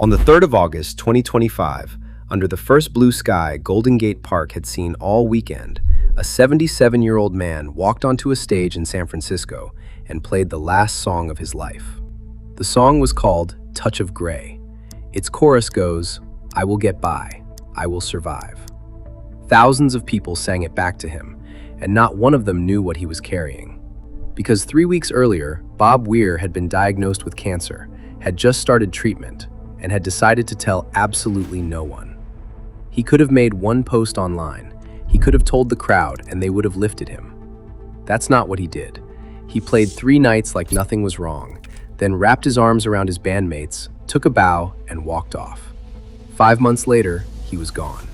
On the 3rd of August, 2025, under the first blue sky Golden Gate Park had seen all weekend, a 77-year-old man walked onto a stage in San Francisco and played the last song of his life. The song was called Touch of Grey. Its chorus goes, "I will get by, I will survive." Thousands of people sang it back to him, and not one of them knew what he was carrying. Because 3 weeks earlier, Bob Weir had been diagnosed with cancer, had just started treatment, and had decided to tell absolutely no one. He could have made one post online. He could have told the crowd and they would have lifted him. That's not what he did. He played 3 nights like nothing was wrong, then wrapped his arms around his bandmates, took a bow, and walked off. 5 months later, he was gone.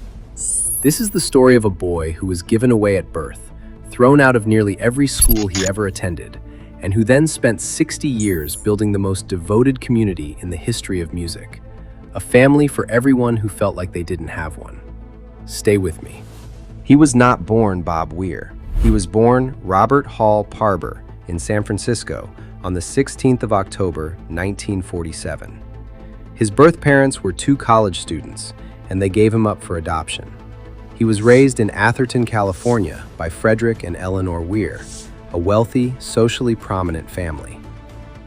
This is the story of a boy who was given away at birth, thrown out of nearly every school he ever attended, and who then spent 60 years building the most devoted community in the history of music. A family for everyone who felt like they didn't have one. Stay with me. He was not born Bob Weir. He was born Robert Hall Parber in San Francisco on the 16th of October, 1947. His birth parents were 2 college students, and they gave him up for adoption. He was raised in Atherton, California by Frederick and Eleanor Weir, a wealthy, socially prominent family.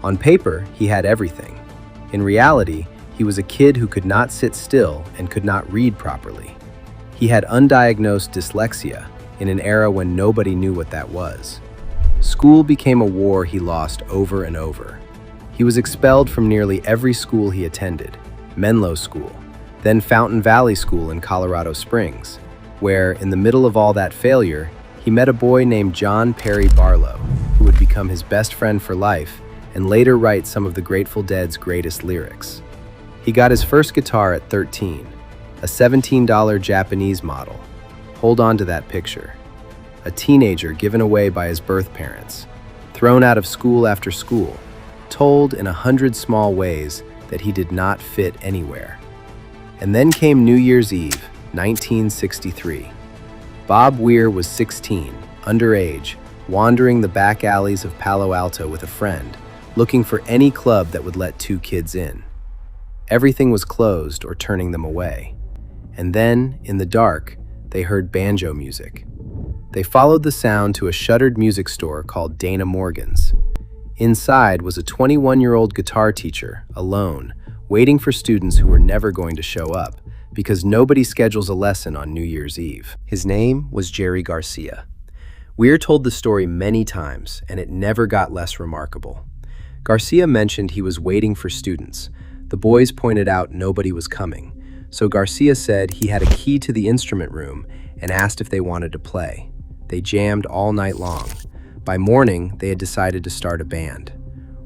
On paper, he had everything. In reality, he was a kid who could not sit still and could not read properly. He had undiagnosed dyslexia in an era when nobody knew what that was. School became a war he lost over and over. He was expelled from nearly every school he attended, Menlo School, then Fountain Valley School in Colorado Springs, where, in the middle of all that failure, he met a boy named John Perry Barlow, who would become his best friend for life and later write some of the Grateful Dead's greatest lyrics. He got his first guitar at 13, a $17 Japanese model. Hold on to that picture. A teenager given away by his birth parents, thrown out of school after school, told in 100 small ways that he did not fit anywhere. And then came New Year's Eve, 1963. Bob Weir was 16, underage, wandering the back alleys of Palo Alto with a friend, looking for any club that would let 2 kids in. Everything was closed or turning them away. And then, in the dark, they heard banjo music. They followed the sound to a shuttered music store called Dana Morgan's. Inside was a 21-year-old guitar teacher, alone, waiting for students who were never going to show up, because nobody schedules a lesson on New Year's Eve. His name was Jerry Garcia. Weir told the story many times, and it never got less remarkable. Garcia mentioned he was waiting for students. The boys pointed out nobody was coming, so Garcia said he had a key to the instrument room and asked if they wanted to play. They jammed all night long. By morning, they had decided to start a band.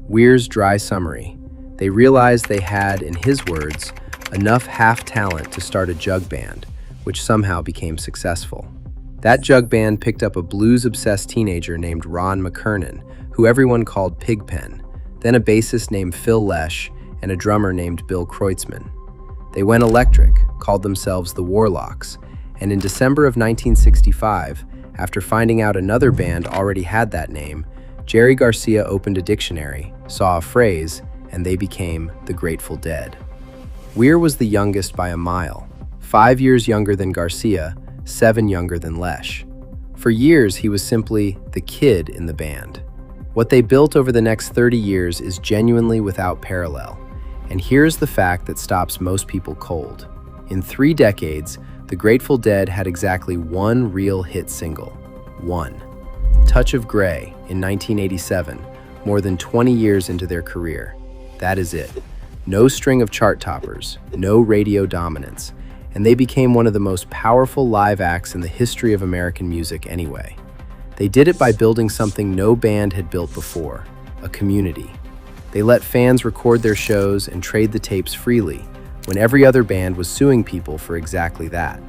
Weir's dry summary. They realized they had, in his words, enough half-talent to start a jug band, which somehow became successful. That jug band picked up a blues-obsessed teenager named Ron McKernan, who everyone called Pigpen, then a bassist named Phil Lesh, and a drummer named Bill Kreutzmann. They went electric, called themselves the Warlocks, and in December of 1965, after finding out another band already had that name, Jerry Garcia opened a dictionary, saw a phrase, and they became the Grateful Dead. Weir was the youngest by a mile, 5 years younger than Garcia, 7 younger than Lesh. For years, he was simply the kid in the band. What they built over the next 30 years is genuinely without parallel. And here's the fact that stops most people cold. In 3 decades, the Grateful Dead had exactly 1 real hit single. 1. Touch of Grey in 1987, more than 20 years into their career. That is it. No string of chart toppers, no radio dominance, and they became one of the most powerful live acts in the history of American music anyway. They did it by building something no band had built before, a community. They let fans record their shows and trade the tapes freely, when every other band was suing people for exactly that.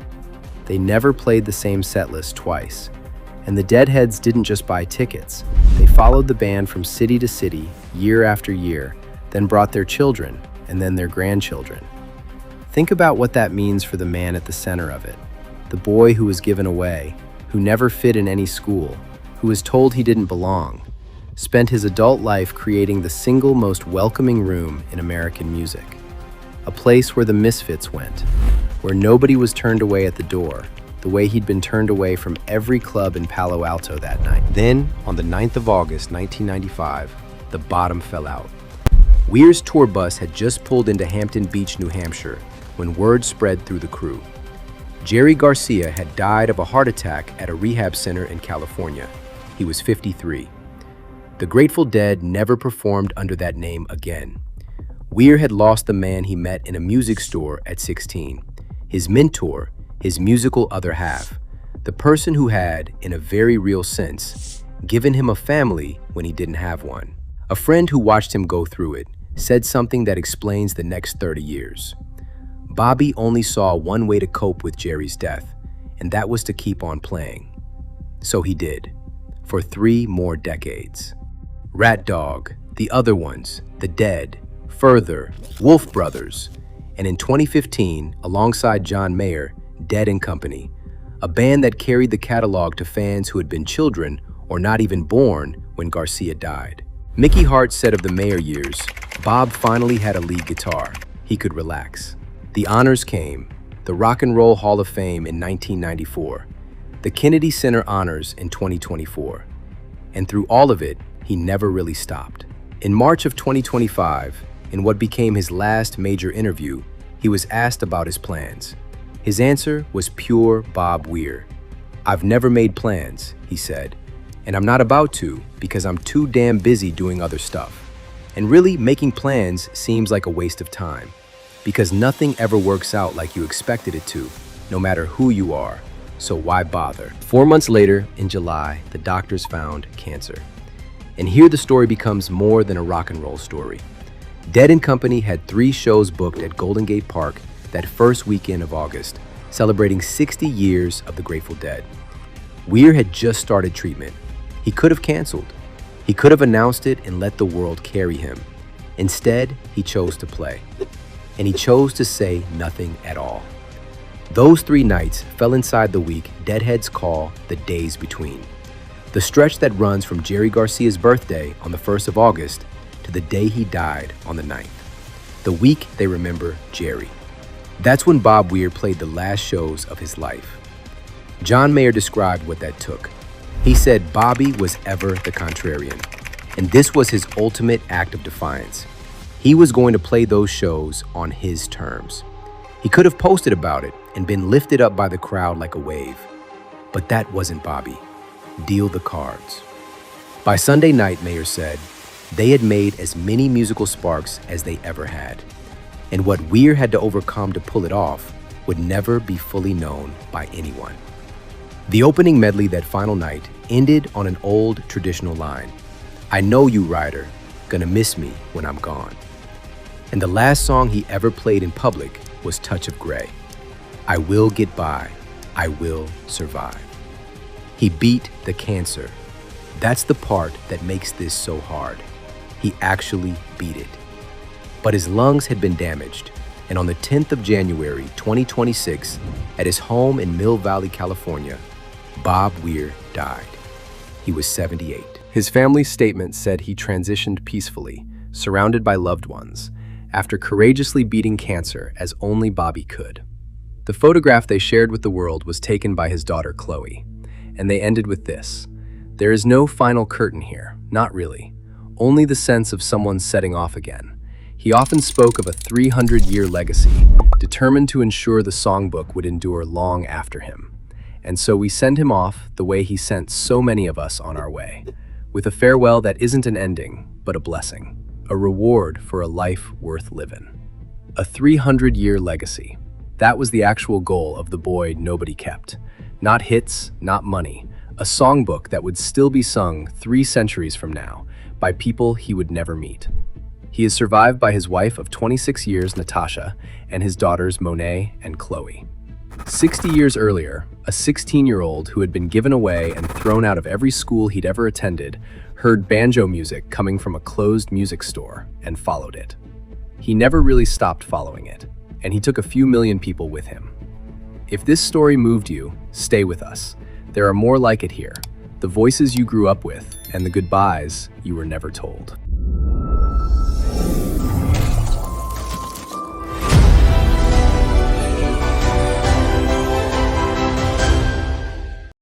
They never played the same set list twice. And the Deadheads didn't just buy tickets. They followed the band from city to city, year after year, then brought their children, and then their grandchildren. Think about what that means for the man at the center of it. The boy who was given away, who never fit in any school, who was told he didn't belong, spent his adult life creating the single most welcoming room in American music. a place where the misfits went, where nobody was turned away at the door, the way he'd been turned away from every club in Palo Alto that night. Then, on the 9th of August, 1995, the bottom fell out. Weir's tour bus had just pulled into Hampton Beach, New Hampshire, when word spread through the crew. Jerry Garcia had died of a heart attack at a rehab center in California. He was 53. The Grateful Dead never performed under that name again. Weir had lost the man he met in a music store at 16, his mentor, his musical other half, the person who had, in a very real sense, given him a family when he didn't have one. A friend who watched him go through it said something that explains the next 30 years. Bobby only saw one way to cope with Jerry's death, and that was to keep on playing. So he did, for 3 more decades. Rat Dog, The Other Ones, The Dead, Further, Wolf Brothers, and in 2015, alongside John Mayer, Dead & Company, a band that carried the catalog to fans who had been children or not even born when Garcia died. Mickey Hart said of the Mayer years, Bob finally had a lead guitar. He could relax. The honors came, the Rock and Roll Hall of Fame in 1994, the Kennedy Center honors in 2024. And through all of it, he never really stopped. In March of 2025, in what became his last major interview, he was asked about his plans. His answer was pure Bob Weir. "I've never made plans," he said, "and I'm not about to because I'm too damn busy doing other stuff. And really, making plans seems like a waste of time, because nothing ever works out like you expected it to, no matter who you are, so why bother?" 4 months later, in July, the doctors found cancer. And here the story becomes more than a rock and roll story. Dead & Company had 3 shows booked at Golden Gate Park that first weekend of August, celebrating 60 years of the Grateful Dead. Weir had just started treatment. He could have canceled. He could have announced it and let the world carry him. Instead, he chose to play. And he chose to say nothing at all. Those 3 nights fell inside the week Deadheads call the days between. The stretch that runs from Jerry Garcia's birthday on the 1st of August to the day he died on the 9th. The week they remember Jerry. That's when Bob Weir played the last shows of his life. John Mayer described what that took. He said Bobby was ever the contrarian, and this was his ultimate act of defiance. He was going to play those shows on his terms. He could have posted about it and been lifted up by the crowd like a wave, but that wasn't Bobby. Deal the cards. By Sunday night, Mayer said, they had made as many musical sparks as they ever had, and what Weir had to overcome to pull it off would never be fully known by anyone. The opening medley that final night ended on an old traditional line, "I know you, rider, gonna miss me when I'm gone." And the last song he ever played in public was Touch of Grey. "I will get by, I will survive." He beat the cancer. That's the part that makes this so hard. He actually beat it. But his lungs had been damaged, and on the 10th of January, 2026, at his home in Mill Valley, California, Bob Weir died. He was 78. His family's statement said he transitioned peacefully, surrounded by loved ones, after courageously beating cancer as only Bobby could. The photograph they shared with the world was taken by his daughter, Chloe, and they ended with this: "There is no final curtain here, not really, only the sense of someone setting off again. He often spoke of a 300-year legacy, determined to ensure the songbook would endure long after him. And so we send him off the way he sent so many of us on our way, with a farewell that isn't an ending, but a blessing, a reward for a life worth living." A 300-year legacy. That was the actual goal of the boy nobody kept. Not hits, not money. A songbook that would still be sung 3 centuries from now by people he would never meet. He is survived by his wife of 26 years, Natasha, and his daughters, Monet and Chloe. 60 years earlier, a 16-year-old who had been given away and thrown out of every school he'd ever attended heard banjo music coming from a closed music store and followed it. He never really stopped following it, and he took a few million people with him. If this story moved you, stay with us. There are more like it here, the voices you grew up with and the goodbyes you were never told.